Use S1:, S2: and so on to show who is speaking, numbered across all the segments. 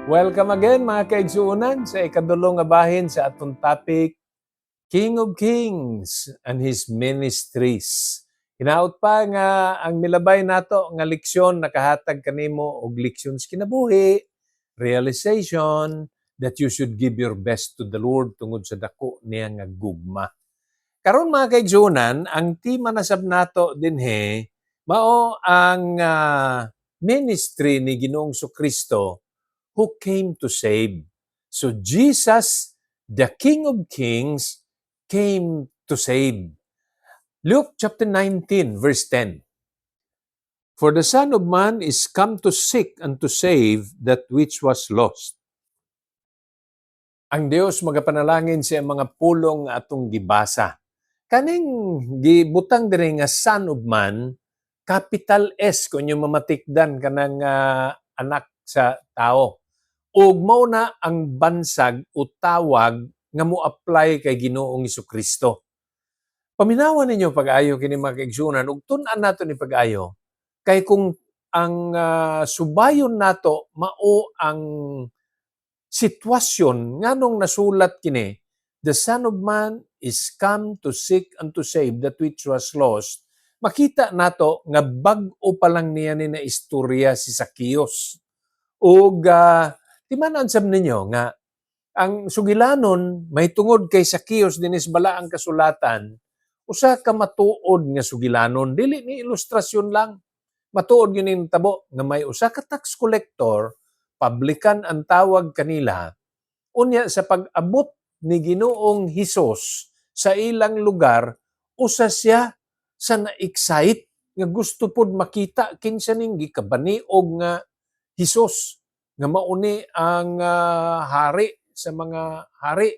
S1: Welcome again mga kaigsuunan sa ikadulong nga bahin sa atong topic, King of Kings and His Ministries. Hinaut pa nga ang milabay nato nga leksyon nakahatag kanimo og leksyon sa kinabuhi, realization that you should give your best to the Lord tungod sa dako niya nga gugma. Karon mga kaigsuunan, ang tema na sab nato dinhi mao ang ministry ni Ginoong Kristo who came to save. So Jesus, the King of Kings, came to save. Luke chapter 19, verse 10. For the Son of Man is come to seek and to save that which was lost. Ang Dios magapanalangin sa mga pulong atong gibasa. Kaning gibutang diri nga Son of Man, capital S kung yung mamatikdan kanang anak sa tao. Ug mao na ang bansag o tawag nga mo-apply kay Ginoong Kristo. Paminawan ninyo pag-ayo kini mga kaigsuonan ug tun-an nato ni pag-ayo kay kung ang subayon nato mao ang sitwasyon nganong nasulat kini, the Son of Man is come to seek and to save that which was lost. Makita nato nga bag-o pa lang niya ni na istorya si Zacchaeus. Ug timan-an sab ninyo nga ang sugilanon may tungod kay Zacchaeus dinis bala ang kasulatan, usa ka matuod nga sugilanon, dili ni ilustrasyon lang. Matuod yun yung tabo nga may usa ka tax collector, publican ang tawag kanila. Unya sa pag-abot ni Ginoong Hesus sa ilang lugar, usa siya sa na-excite nga gusto pod makita kinsa ning gikabaniog nga Hesus nga mauni ang hari sa mga hari.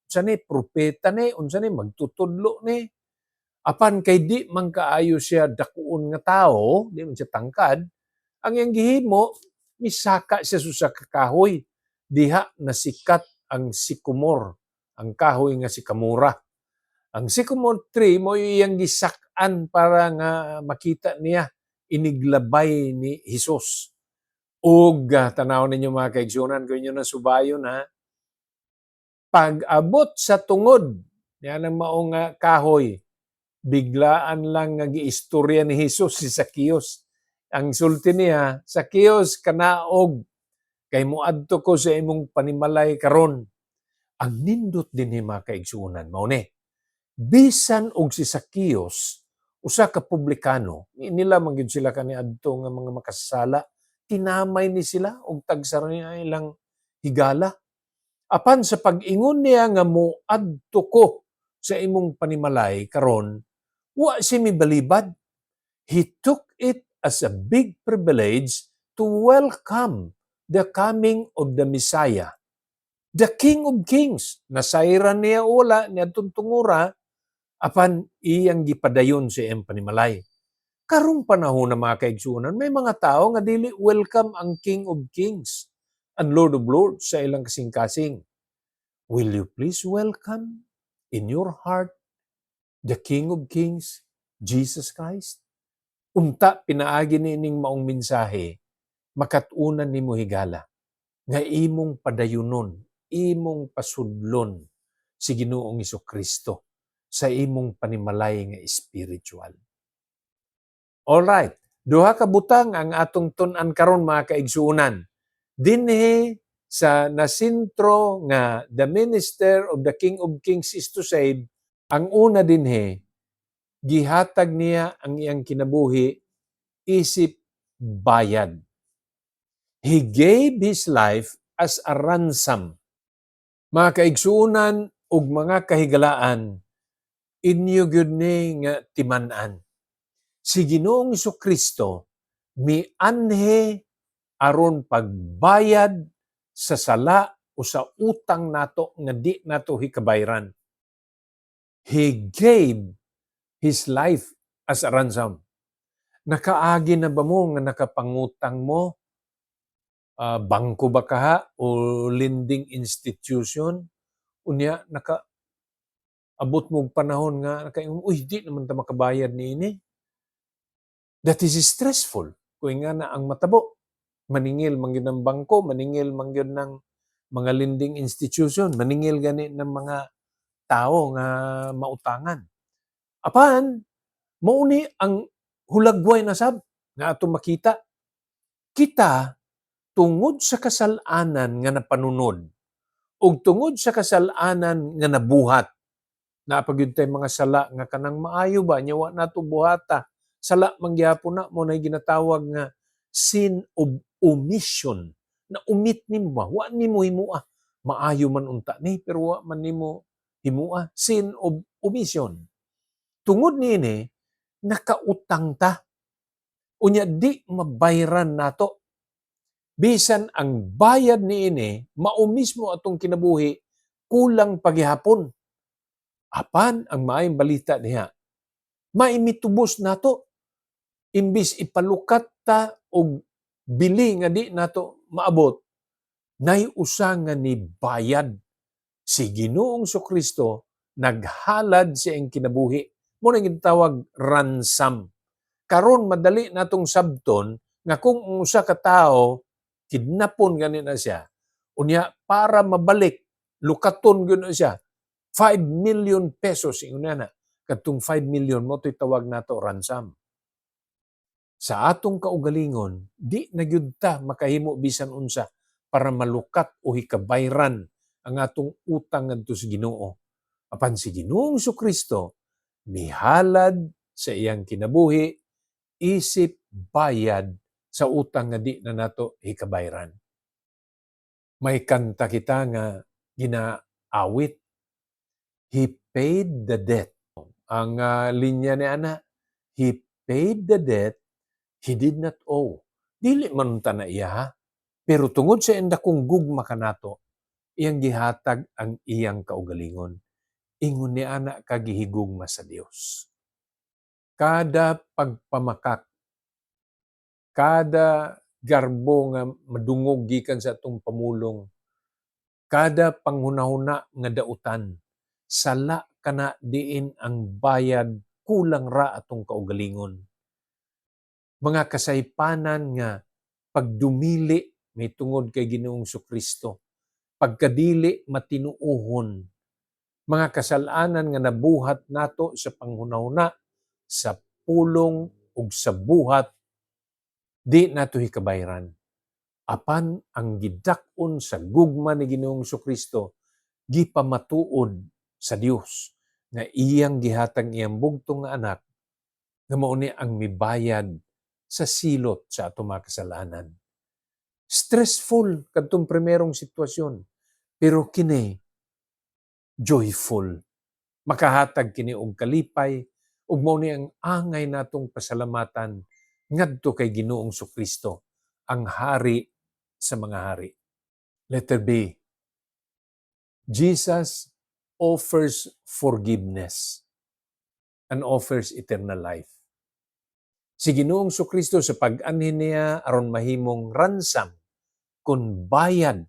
S1: Unsa ni propeta ni, unsa ni magtutudlo ni. Apan kay di man kaayo siya dakuon nga tawo, di man siya tangkad, ang iyang gihimo misaka siya sa kahoy. Diha nasikat ang sycamore, ang kahoy nga sikamura. Ang sycamore tree mo iyang gisak-an para nga makita niya iniglabay ni Hesus. Ug tanaw ninyo mga kaigsuonan, kung inyo na subayon pag-abot sa tungod, yan ang maong kahoy, biglaan lang nga giistorya ni Hesus si Zacchaeus. Ang sulti niya, Zacchaeus kanaog, kay moadto ko sa imong panimalay karon. Ang nindot din ni mga kaigsuonan, mao ni, bisan og si Zacchaeus, usa ka publikano, nila man gyud sila kaniadto nga mga makasala, tinamay ni sila og tagsara niya ilang higala. Apan sa pag-ingon niya nga moadto ko sa imong panimalay karon, wa si mibalibad. He took it as a big privilege to welcome the coming of the Messiah, the King of Kings. Nasayran niya wala niya tungura, apan iyang gipadayon sa iyang panimalay. Karong panahon na mga kaigsuonan, may mga tao nga dili welcome ang King of Kings and Lord of Lords sa ilang kasing-kasing. Will you please welcome in your heart the King of Kings, Jesus Christ? Unta pinaagi nining maong mensahe, makatunan nimo higala nga imong padayunon, imong pasudlon si Ginoong Kristo sa imong panimalay nga spiritual. Alright, duha ka butang ang atong tun-an karon mga kaigsuonan. Dinhi sa nasintro nga the minister of the King of Kings is to save, ang una dinhi, gihatag niya ang iyang kinabuhi isip bayad. He gave His life as a ransom. Mga kaigsuonan ug mga kahigalaan, inyo gyud ni nga timan-an. Si Ginoong Kristo mianhe aron pagbayad sa sala o sa utang nato nga di nato hikabayran. He gave His life as a ransom. Nakaagi na ba mo nga nakapangutang mo? Bangko ba kaha o lending institution? Unya abot mo panahon nga uy, di naman ta makabayad niini. That is stressful. Kung nga na ang matabo. maningil man gyud ng bangko, maningil man gyud ng mga lending institution, maningil gani ng mga tao nga mautangan. Apan mao ni ang hulagway na sab nga ato makita. Kita tungod sa kasal-anan nga napanunod ug tungod sa kasal-anan nga nabuhat, napagyud tay mga sala nga kanang maayo ba nya wa nato buhata. Sala man gyapon na mo nay ginatawag nga sin of omission. Na umit nimo ba? Wa nimo himua. Maayo man unta ni pero wa man nimo himua. Sin of omission. Tungod niini nakautang ta. Unya di mabayran nato. Bisan ang bayad niini mao mismo atong kinabuhi kulang paghihapon. Apan ang maayong balita niya, maimitubos nato imbis ipalukat ta og bili nga di nato maabot, nay usa nga ni bayad si Ginoong Kristo naghalad sa iyang kinabuhi. Mo na gitawag ransom. Karon madali natong sabton nga kung usa ka tawo kidnapon gani na siya, unya para mabalik lukaton gyud na siya 5 million pesos ingon na. Kadtong 5 million mo to'y tawag nato ransom. Sa atong kaugalingon, di na gyud ta makahimo bisan unsa para malukat o hikabayran ang atong utang ngadto sa Ginoo. Apan si Ginoong Kristo mihalad sa iyang kinabuhi isip bayad sa utang nga di na nato hikabayran. May kanta kita nga ginaawit, He paid the debt. Ang linya ni ana, He paid the debt He did not owe. Dili man unta na iya ha. Pero tungod sa enda kong gugma kanato, iyang gihatag ang iyang kaugalingon. Ingon ni ana kagihigugma sa Dios. Kada pagpamakak, kada garbo nga madungog gikan sa atong pamulong, kada panghunahuna nga dautan, sala kana diin ang bayad kulang ra atong kaugalingon. Mga kasaypanan nga pagdumili may tungod kay Ginoong Kristo, pagkadili matinuohon, mga kasalanan nga nabuhat nato sa panghunahuna, sa pulong ug sa buhat, di nato hikabayran. Apan ang gidak-on sa gugma ni Ginoong Kristo, gipamatuod sa Dios nga iyang gihatag iyang bugtong nga anak nga mao ni ang mibayad sa silot sa atong mga kasalanan. Stressful kadtong primerong sitwasyon, pero kini joyful. Makahatag kini og kalipay ug mao ni ang angay natong pasalamatan ngadto kay Ginoong Kristo, ang hari sa mga hari. Letter B. Jesus offers forgiveness and offers eternal life. Si Ginoong Kristo sa pag-anhin niya aron mahimong ransom kun bayad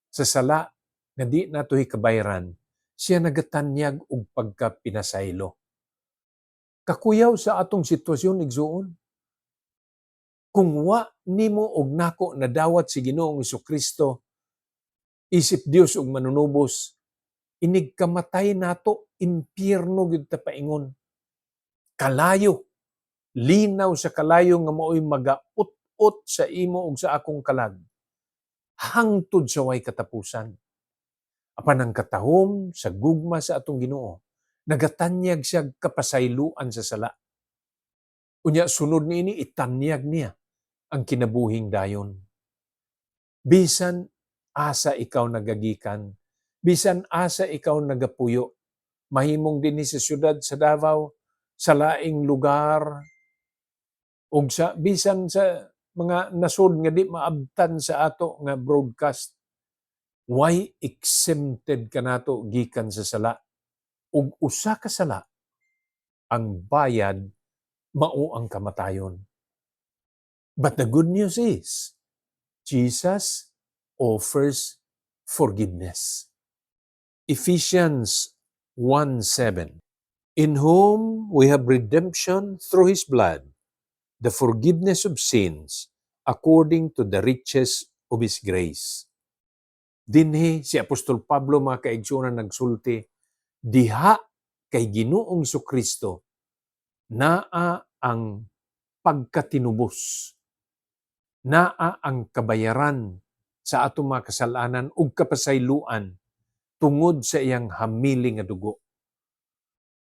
S1: sa sala nga di nato hikabayran, siya nagatanyag og pagkapinasaylo. Kakuyaw sa atong sitwasyon igsuon. Kung wa nimo og nako nadawat si Ginoong Kristo, isip Dios og manunubos, inig kamatay nato, impyerno gyud ta paingon. Kalayo, linaw sa kalayo nga mao'y magaut-ut sa imo ug sa akong kalag. Hangtod sa way katapusan. Apan ang katahom sa gugma sa atong Ginoo, nagatanyag siya kapasayloan sa sala. Unya sunod niini itanyag niya ang kinabuhing dayon. Bisan asa ikaw nagagikan, bisan asa ikaw nagapuyo, mahimong dinhi sa syudad sa Davao, sa laing lugar, ug sa bisan sa mga nasod nga di maabtan sa ato nga broadcast, why exempted kanato gikan sa sala. Ug usa ka sala, ang bayad mao ang kamatayon. But the good news is, Jesus offers forgiveness. Ephesians 1:7. In whom we have redemption through His blood, the forgiveness of sins, according to the riches of His grace. Dinhi si Apostol Pablo mga kaigsunan nagsulti, diha kay Ginoong Kristo naa ang pagkatinubos, naa ang kabayaran sa atong mga kasalanan ug kapasayloan tungod sa iyang hamili nga dugo.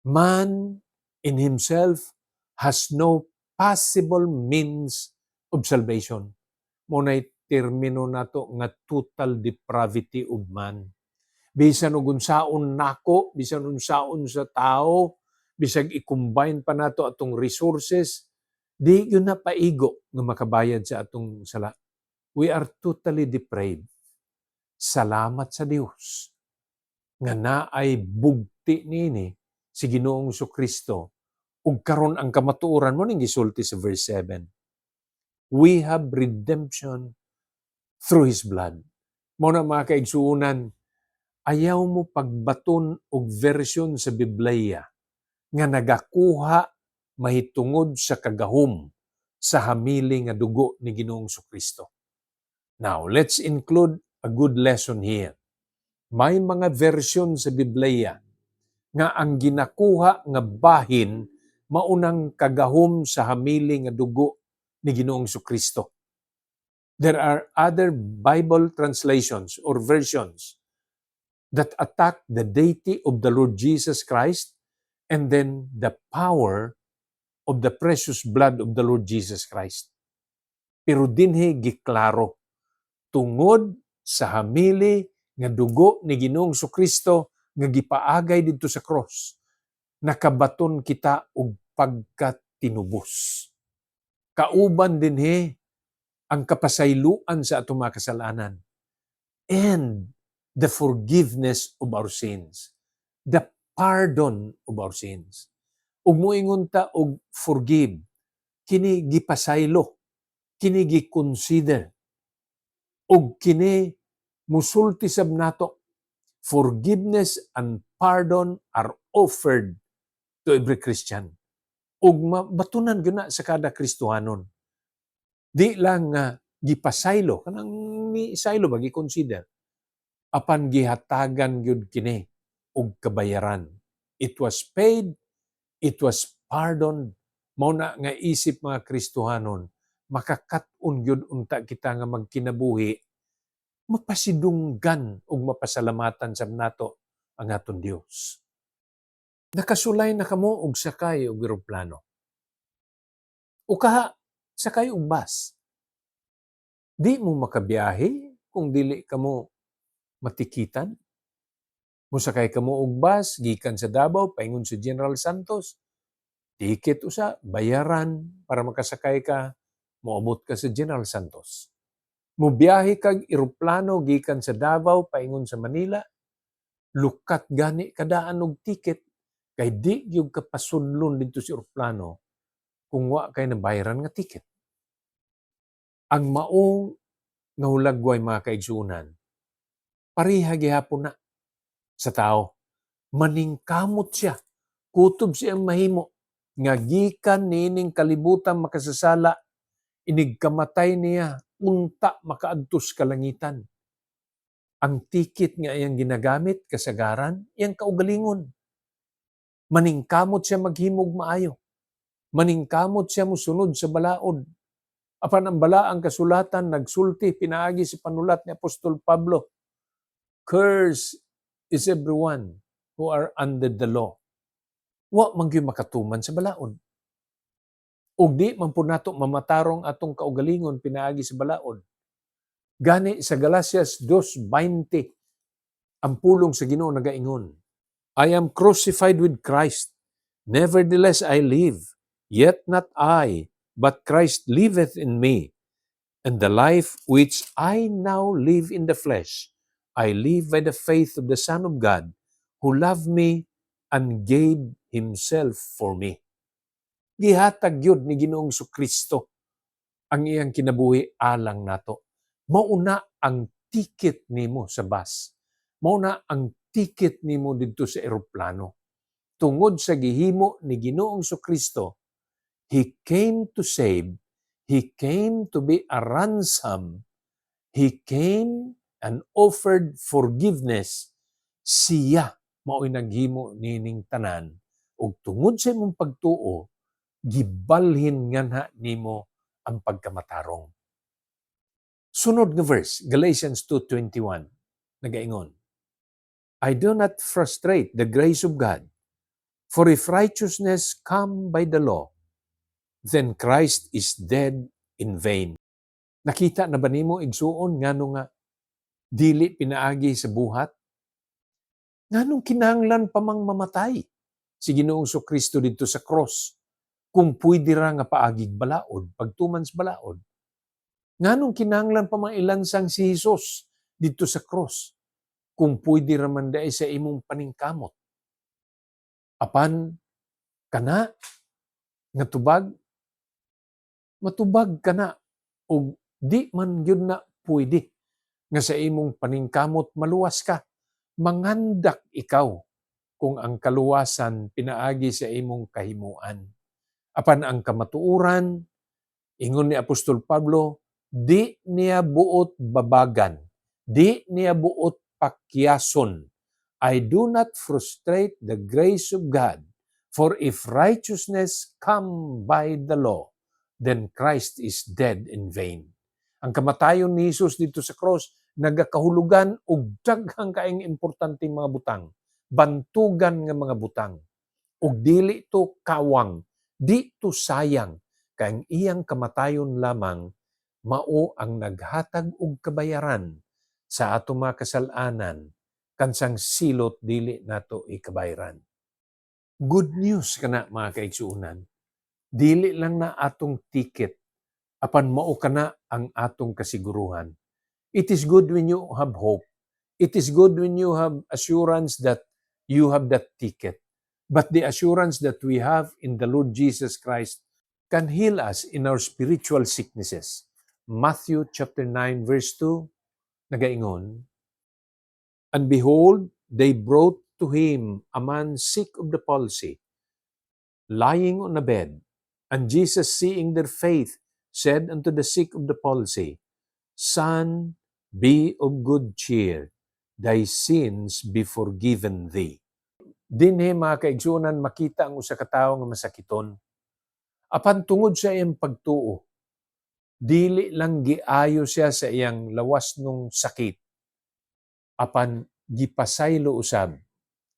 S1: Man in himself has no possible means of salvation. Muna'y termino nato nga total depravity of man. Bisan og unsaon nako, bisan unsaon sa tao, bisag i-combine pa nato atong resources, di yun na paigo nga makabayad sa atong sala. We are totally depraved. Salamat sa Dios nga naay bugti nini si Ginoong Kristo ug karon ang kamatuoran mo ning gisulti sa verse 7. We have redemption through His blood. Mo na mga kaigsuunan, ayaw mo pagbaton og version sa Biblia nga nagakuha mahitungod sa kagahom sa hamili nga dugo ni Ginoong Kristo. Now, let's include a good lesson here. May mga version sa Biblia nga ang ginakuha nga bahin maunang kagahom sa hamili nga dugo ni Ginoong Kristo. There are other Bible translations or versions that attack the deity of the Lord Jesus Christ and then the power of the precious blood of the Lord Jesus Christ. Pero dinhi giklaro, tungod sa hamili nga dugo ni Ginoong Kristo nga gipaagay didto sa cross, nakabaton kita og pagkatinubos. Kauban dinhi ang kapasayloan sa atong mga kasalanan and the forgiveness of our sins, the pardon of our sins. Ug moingon ta og forgive, kini gipasaylo, kini gi-consider, ug kini musulti sab nato. Forgiveness and pardon are offered to every Christian. Ug mabatunan gyud na sa kada Kristohanon. Di lang nga gipasaylo, kanang ni saylo ba gi-consider, apan gihatagan gyud kini og kabayaran. It was paid, it was pardoned. Mao na nga isip mga Kristohanon, makakat-on gyud unta kita nga magkinabuhi, mapasidunggan ug mapasalamatan sab nato ang aton Dios. Nakasulay na kamo og sakay og eroplano. O kaha, sakay og bus. Di mo makabiyahe kung dili kamo matikitan. Musakay kamo og bus gikan sa Davao paingon sa General Santos. Ticket usa, bayaran para makasakay ka, moabot ka sa General Santos. Mubiyahe kag eroplano gikan sa Davao paingon sa Manila, lukat gani kadaan og ticket kay di gyud ka pasudlon dito sa eroplano kung wa kay nabayaran nga ticket. Ang maong nga hulagway mga kaigsunan, pareha gihapon na sa tao. Maningkamot siya, kutob siyang mahimo nga gikan nining kalibutan makasasala, inigkamatay niya unta makaadtos kalangitan. Ang ticket nga iyang ginagamit kasagaran, iyang kaugalingon. Maningkamot siya maghimog maayo. Maningkamot siya musunod sa balaod. Apan ang balaang kasulatan nagsulti pinaagi sa panulat ni Apostol Pablo, curse is everyone who are under the law. Wa man gyud makatuman sa balaod. Ug di man pud nato mamatarong atong kaugalingon pinaagi sa balaod. Gani sa Galatias 2:20 ang pulong sa Ginoo nagaingon, I am crucified with Christ. Nevertheless I live, yet not I, but Christ liveth in me. And the life which I now live in the flesh, I live by the faith of the Son of God, who loved me and gave Himself for me. Gihatag yun ni Ginoong Kristo ang iyang kinabuhi alang nato. Mauna ang ticket nimo sa bus. Mauna ang ticket nimo dito sa eroplano. Tungod sa gihimo ni Ginoong Kristo, He came to save, He came to be a ransom. He came and offered forgiveness. Siya mao'y naghimo nining tanan. Ug tungod sa imong pagtuo, gibalhin nga nimo ang pagkamatarong. Sunod nga verse, Galatians 2:21, nagaingon, I do not frustrate the grace of God, for if righteousness come by the law, then Christ is dead in vain. Nakita na ba nimo igsuon ngano nga dili pinaagi sa buhat? Nganong kinahanglan pa mang mamatay si Ginoong Kristo dito sa cross? Kung pwede ra nga paagig balaod, pagtuman sa balaod. Nganong kinahanglan pa mang ilansang si Jesus dito sa cross? Kung pwede ra man dai sa imong paningkamot. Apan kana nga tubag, matubag kana og di man gyud na pwede nga sa imong paningkamot maluwas ka. Mangandak ikaw kung ang kaluwasan pinaagi sa imong kahimuan. Apan ang kamatuoran, ingon ni Apostol Pablo, di niya buot babagan, di niya buot pakyason. I do not frustrate the grace of God, for if righteousness come by the law, then Christ is dead in vain. Ang kamatayon ni Jesus dito sa cross, nagakahulugan og daghang kaayong importanteng mga butang, bantugan nga mga butang. Og dili to kawang, di to sayang, kay ang iyang kamatayon lamang mao ang naghatag og kabayaran sa ato mga kasalanan kansang silot dili nato ikabayaran. Good news kana mga kaigsuonan. Dili lang na atong ticket apan mao kana ang atong kasiguruhan. It is good when you have hope. It is good when you have assurance that you have that ticket. But the assurance that we have in the Lord Jesus Christ can heal us in our spiritual sicknesses. Matthew chapter 9 verse 2, nagaingon, And behold, they brought to him a man sick of the palsy, lying on a bed. And Jesus, seeing their faith, said unto the sick of the palsy, Son, be of good cheer, thy sins be forgiven thee. Dinhi mga kaigsuonan makita ang usa ka tawo nga masakiton. Apan tungod sa iyang pagtuo, dili lang giayo siya sa iyang lawas nung sakit. Apan gipasaylo usab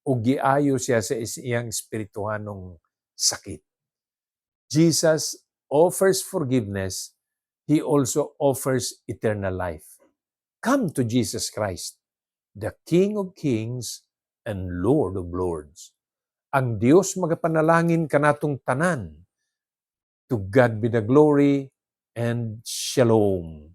S1: o giayo siya sa iyang espirituhanong sakit. Jesus offers forgiveness. He also offers eternal life. Come to Jesus Christ, the King of Kings and Lord of Lords. Ang Dios magapanalangin kanatong tanan. To God be the glory and shalom.